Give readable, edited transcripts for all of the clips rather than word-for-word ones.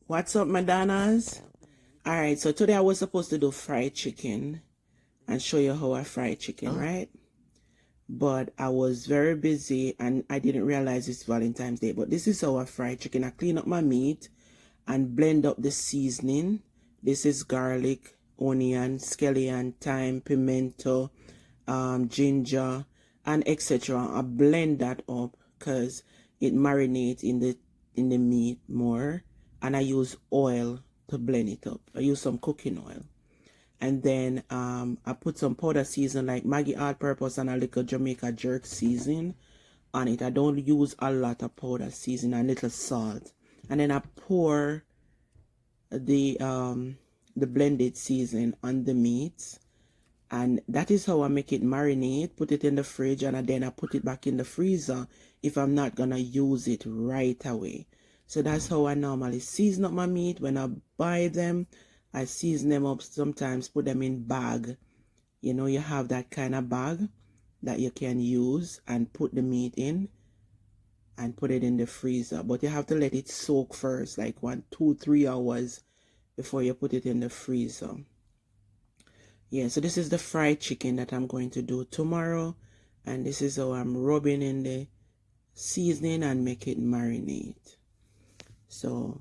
What's up, Madonnas? Alright, so today I was supposed to do fried chicken and show you how I fry chicken, right? But I was very busy and I didn't realize it's Valentine's Day. But this is how I fry chicken. I clean up my meat and blend up the seasoning. This is garlic, onion, scallion, thyme, pimento, ginger, and etc. I blend that up because it marinates in the meat more, and I use oil to blend it up. I use some cooking oil, and then I put some powder season like Maggi all-purpose and a little Jamaica jerk season on it. I don't use a lot of powder season and little salt, and then I pour the blended season on the meat, and that is how I make it marinate. Put it in the fridge, and then I put it back in the freezer if I'm not gonna use it right away. So that's how I normally season up my meat. When I buy them, I season them up, sometimes put them in bag. You know, you have that kind of bag that you can use and put the meat in and put it in the freezer. But you have to let it soak first, like 1, 2, 3 hours before you put it in the freezer. Yeah, so this is the fried chicken that I'm going to do tomorrow, and this is how I'm rubbing in the seasoning and make it marinate. So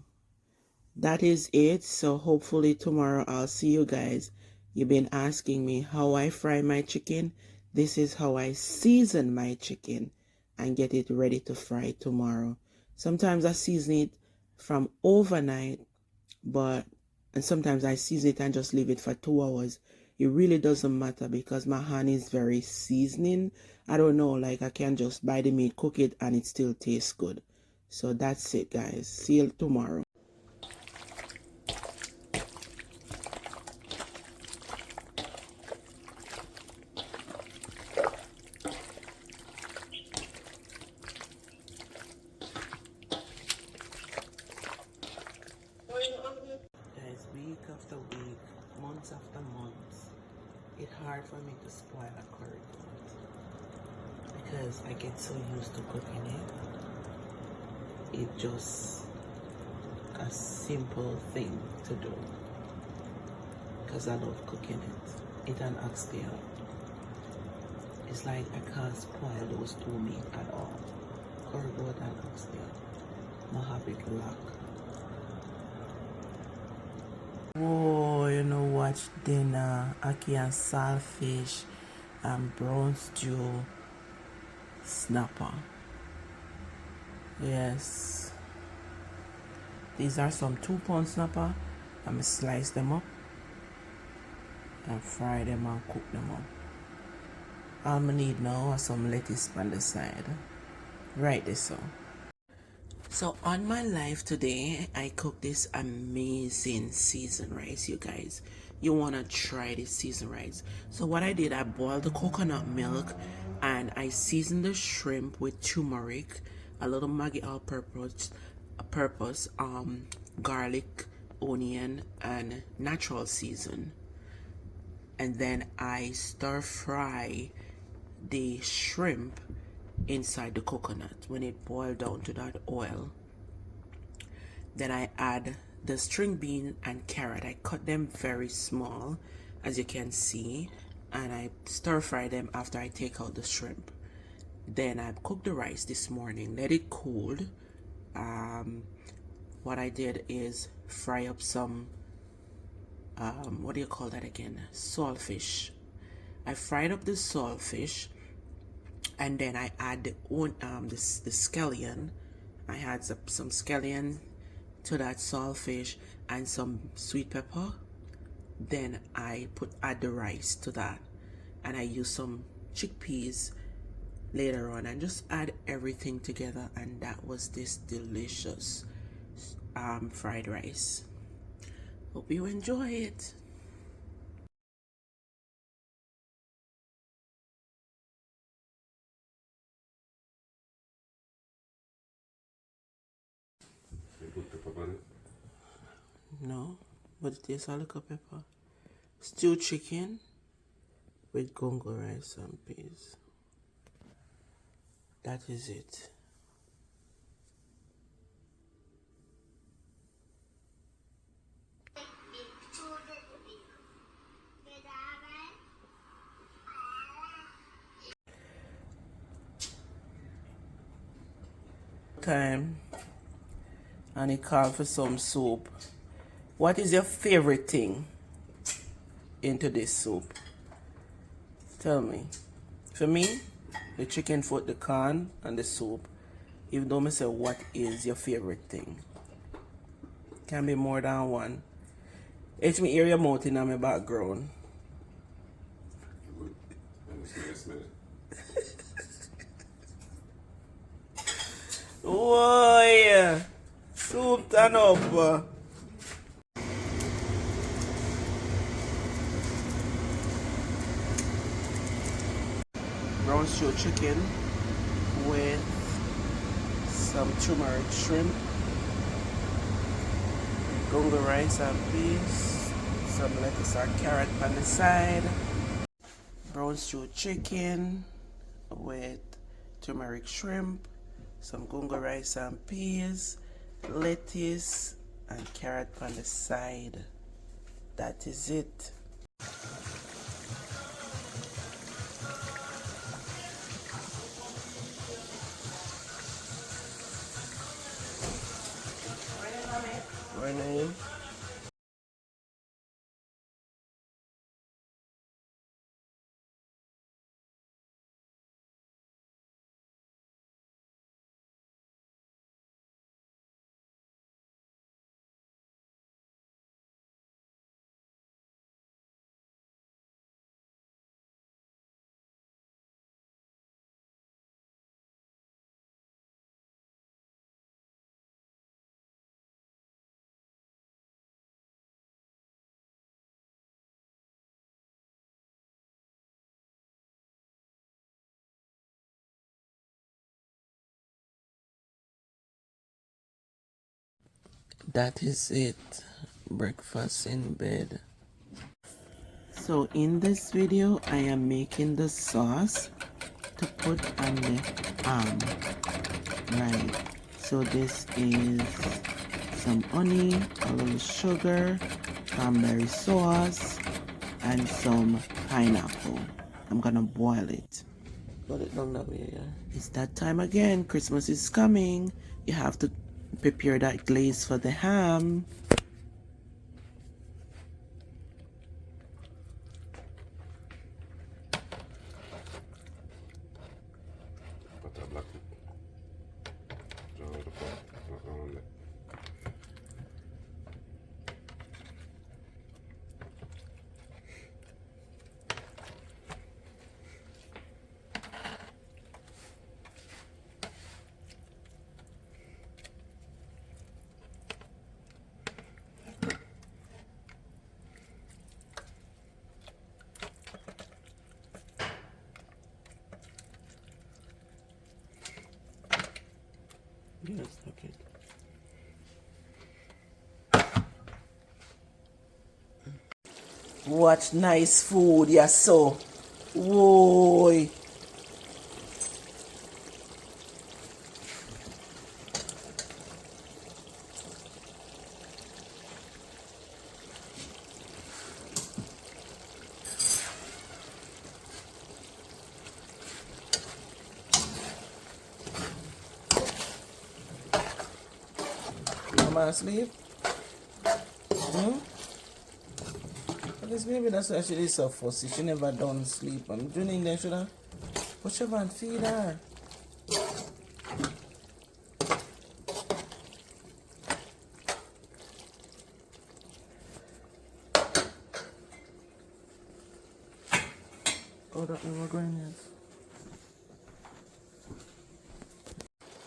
that is it. So hopefully tomorrow I'll see you guys. You've been asking me how I fry my chicken. This is how I season my chicken and get it ready to fry tomorrow. Sometimes I season it from overnight, and sometimes I season it and just leave it for 2 hours. It really doesn't matter because my hand is very seasoning. I don't know, like I can just buy the meat, cook it, and it still tastes good. So that's it, guys. See you tomorrow. Guys, week after week, months after months, it's hard for me to spoil a curry because I get so used to cooking it. It's just a simple thing to do because I love cooking it. It's an oxtail. It's like I can't spoil those two meat at all. Curry goat and oxtail. I have it locked. Oh, you know what? Dinner, ackee and saltfish, and brown stew, snapper. Yes, these are some 2 pound snapper. I'm gonna slice them up and fry them and cook them up. All I need now is some lettuce on the side. Right this so. So on my life today, I cooked this amazing seasoned rice, you guys. You want to try this seasoned rice. So what I did, I boiled the coconut milk and I seasoned the shrimp with turmeric, a little Maggi all-purpose, garlic, onion, and natural season. And then I stir fry the shrimp inside the coconut when it boiled down to that oil. Then I add the string bean and carrot. I cut them very small, as you can see, and I stir fry them after I take out the shrimp. Then I cooked the rice this morning, let it cool. What I did is fry up some what do you call that again, saltfish. I fried up the saltfish, and then I add the scallion. I had some scallion to that saltfish and some sweet pepper. Then I add the rice to that, and I use some chickpeas later on, and just add everything together, and that was this delicious fried rice. Hope you enjoy it. You put pepper on it? No, but it tastes like a pepper. Stewed chicken with gongo rice and peas. That is it. Time and it called for some soup. What is your favorite thing into this soup? Tell me. For me, the chicken foot, the corn, and the soup. Even though I say what is your favorite thing? Can be more than one. It's me hear your mouth in my background. Whoa, soup turn up. Brown stew chicken with some turmeric shrimp, gungo rice and peas, some lettuce or carrot on the side. Brown stew chicken with turmeric shrimp, some gungo rice and peas, lettuce and carrot on the side. That is it. Renee. That is it. Breakfast in bed. So in this video, I am making the sauce to put on the ham. Right. So this is some honey, a little sugar, cranberry sauce, and some pineapple. I'm gonna boil it. Put it down that way, yeah. It's that time again. Christmas is coming. You have to prepare that glaze for the ham. Butter black. Draw the pot around it. Yes, okay. Watch nice food, yes, so. Whoa. Mama asleep? This baby, that's why she is so fussy. She never done sleep. I'm doing in there, should I? Put your man, feed her. Oh, that we were going yet.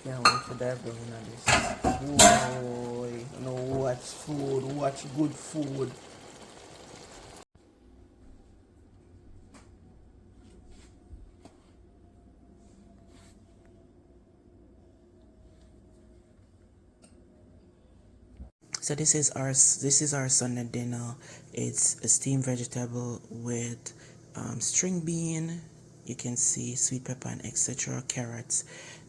Can't wait for that down on this. Boy, no watch food, watch good food. So this is our Sunday dinner. It's a steamed vegetable with string bean. You can see sweet pepper and etc. Carrots.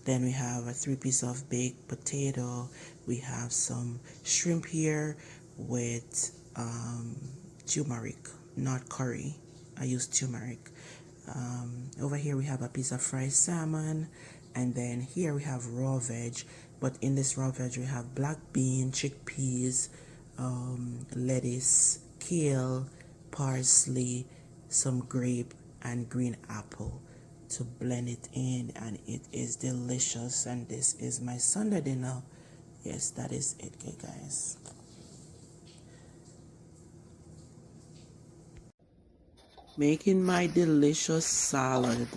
Then we have a 3 piece of baked potato. We have some shrimp here with turmeric, not curry. I use turmeric. Over here we have a piece of fried salmon, and then here we have raw veg. But in this raw veg, we have black bean, chickpeas, lettuce, kale, parsley, some grape, and green apple to blend it in, and it is delicious. And this is my Sunday dinner. Yes, that is it, okay, guys. Making my delicious salad.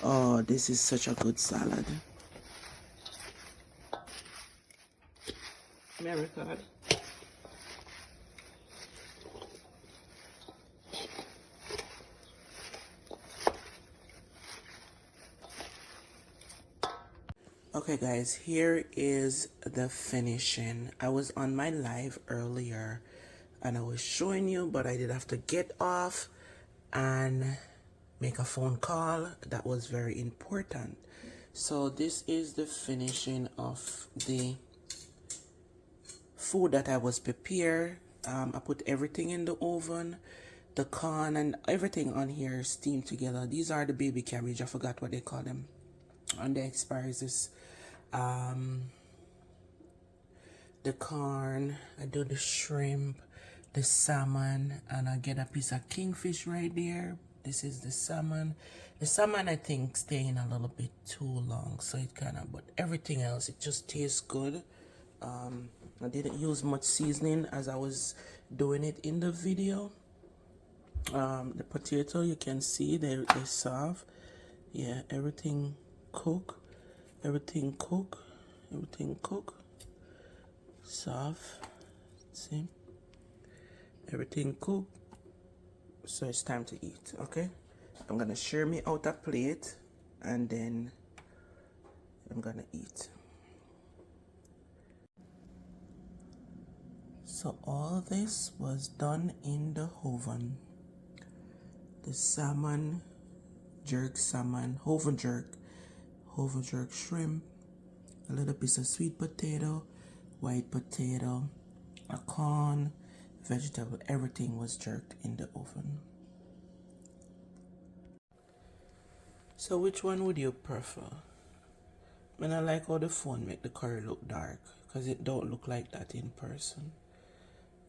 Oh, this is such a good salad. Merry God. Okay guys, here is the finishing. I was on my live earlier and I was showing you, but I did have to get off and make a phone call that was very important. So this is the finishing of the food that I was prepared. I put everything in the oven, the corn and everything on here steamed together. These are the baby cabbage, I forgot what they call them. And the expires is the corn, I do the shrimp, the salmon, and I get a piece of kingfish right there. This is the salmon. The salmon I think staying a little bit too long, so it kind of, but everything else, it just tastes good. I didn't use much seasoning as I was doing it in the video. The potato, you can see they're soft. Yeah, everything cook, everything cook, everything cook. Soft, see, everything cooked, so it's time to eat. Okay, I'm gonna share me out a plate and then I'm gonna eat. So all this was done in the oven. The salmon, jerk salmon, oven jerk shrimp, a little piece of sweet potato, white potato, a corn, vegetable, everything was jerked in the oven. So which one would you prefer? I mean, I like how the phone make the curry look dark, because it don't look like that in person.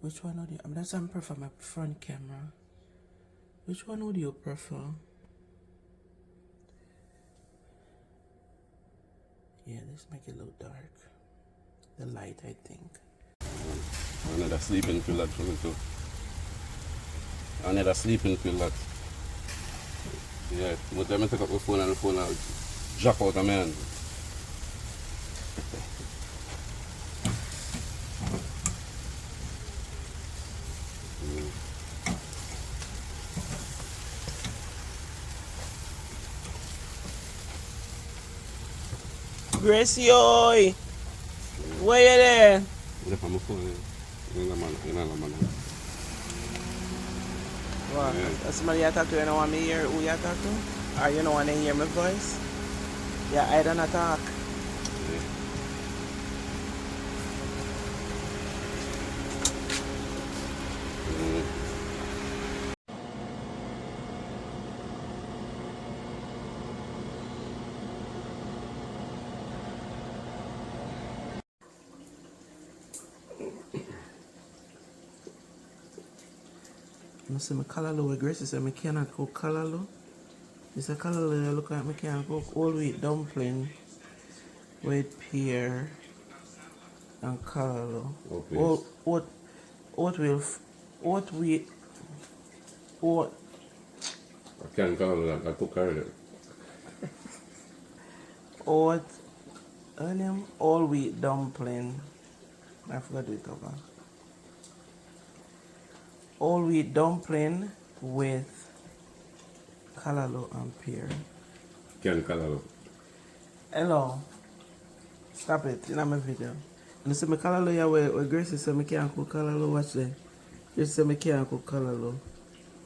Which one would you, I mean, that's I prefer my front camera. Which one would you prefer? Yeah, this make it look dark. The light, I think. Another sleeping pill that for me too. Another sleeping pill that. Yeah, but let me take up the phone and the phone will drop out of my hand. Gracie, oi! Where you there? Left on my phone, you know, man. What? Yeah. Somebody you talk to, you don't want me to hear who you talk to? Or you don't want to hear my voice? Yeah, I don't talk. Yeah. I see my callaloo with Gracie said I cannot cook callaloo. It's a callaloo I look like I can't cook whole wheat dumpling with pear and callaloo. Oh, please. Oat wheat, oat, I can't call that. I cook earlier. oat, all wheat dumpling. I forgot it over. All wheat dumpling with callaloo and pear. Can't call it. Hello. Stop it. In my video. And see my callaloo here where Gracie said I can't cook callaloo. Watch there. Gracie said I can't cook callaloo.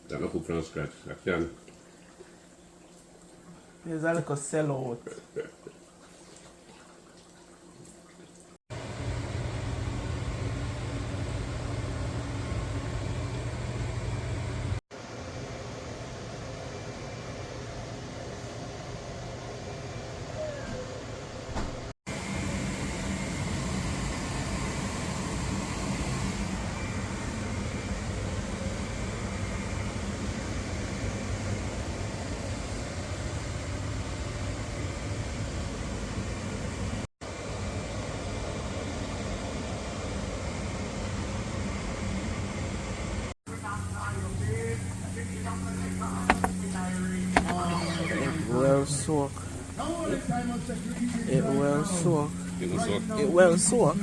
I don't cook from scratch. I can. There's a little sellout. soak. It will soak. You know, so It will soak.